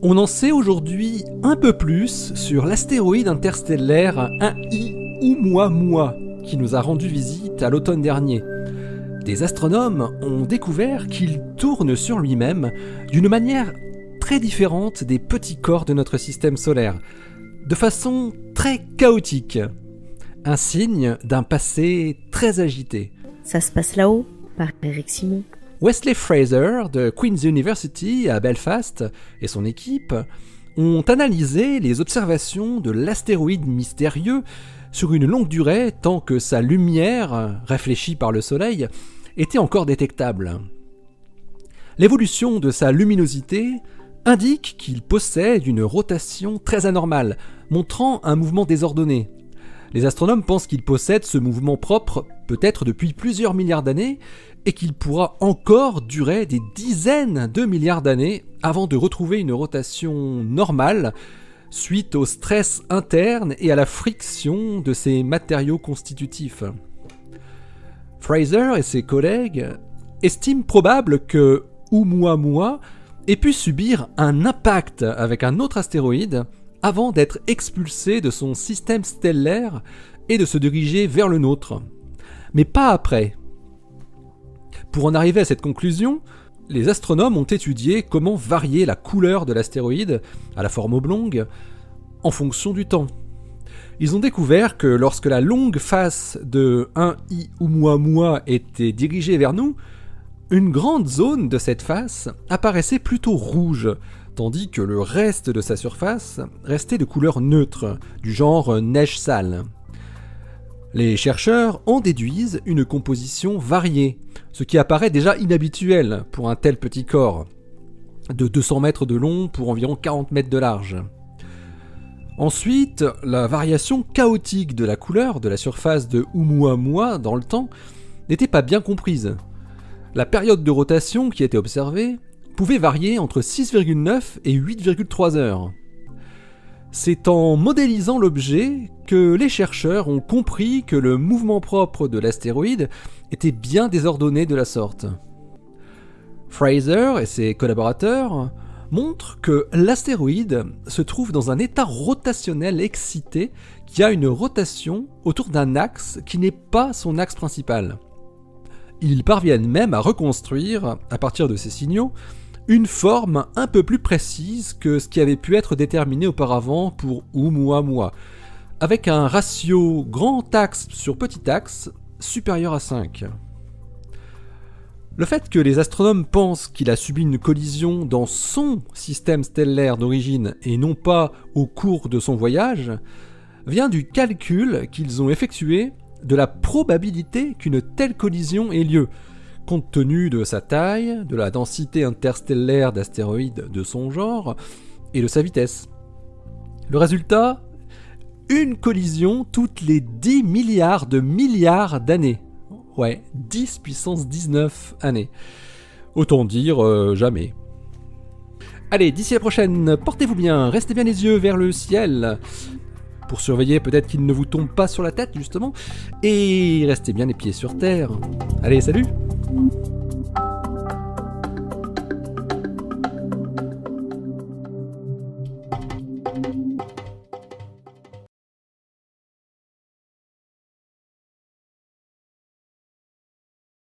On en sait aujourd'hui un peu plus sur l'astéroïde interstellaire 1I Oumuamua qui nous a rendu visite à l'automne dernier. Des astronomes ont découvert qu'il tourne sur lui-même d'une manière très différente des petits corps de notre système solaire, de façon très chaotique. Un signe d'un passé très agité. Ça se passe là-haut, par Eric Simon. Wesley Fraser de Queen's University à Belfast et son équipe ont analysé les observations de l'astéroïde mystérieux sur une longue durée tant que sa lumière, réfléchie par le Soleil, était encore détectable. L'évolution de sa luminosité indique qu'il possède une rotation très anormale, montrant un mouvement désordonné. Les astronomes pensent qu'il possède ce mouvement propre peut-être depuis plusieurs milliards d'années et qu'il pourra encore durer des dizaines de milliards d'années avant de retrouver une rotation normale suite au stress interne et à la friction de ses matériaux constitutifs. Fraser et ses collègues estiment probable que Oumuamua ait pu subir un impact avec un autre astéroïde avant d'être expulsé de son système stellaire et de se diriger vers le nôtre. Mais pas après. Pour en arriver à cette conclusion, les astronomes ont étudié comment varier la couleur de l'astéroïde, à la forme oblongue, en fonction du temps. Ils ont découvert que lorsque la longue face de 1I Oumuamua était dirigée vers nous, une grande zone de cette face apparaissait plutôt rouge, tandis que le reste de sa surface restait de couleur neutre, du genre neige sale. Les chercheurs en déduisent une composition variée, ce qui apparaît déjà inhabituel pour un tel petit corps, de 200 mètres de long pour environ 40 mètres de large. Ensuite, la variation chaotique de la couleur de la surface de Oumuamua dans le temps n'était pas bien comprise. La période de rotation qui était observée pouvait varier entre 6,9 et 8,3 heures. C'est en modélisant l'objet que les chercheurs ont compris que le mouvement propre de l'astéroïde était bien désordonné de la sorte. Fraser et ses collaborateurs montrent que l'astéroïde se trouve dans un état rotationnel excité qui a une rotation autour d'un axe qui n'est pas son axe principal. Ils parviennent même à reconstruire, à partir de ces signaux, une forme un peu plus précise que ce qui avait pu être déterminé auparavant pour Oumuamua, avec un ratio grand axe sur petit axe supérieur à 5. Le fait que les astronomes pensent qu'il a subi une collision dans son système stellaire d'origine et non pas au cours de son voyage, vient du calcul qu'ils ont effectué de la probabilité qu'une telle collision ait lieu, compte tenu de sa taille, de la densité interstellaire d'astéroïdes de son genre et de sa vitesse. Le résultat ? Une collision toutes les 10 milliards de milliards d'années. Ouais, 10 puissance 19 années. Autant dire jamais. Allez, d'ici la prochaine, portez-vous bien, restez bien les yeux vers le ciel, pour surveiller peut-être qu'il ne vous tombe pas sur la tête justement, et restez bien les pieds sur terre. Allez, salut!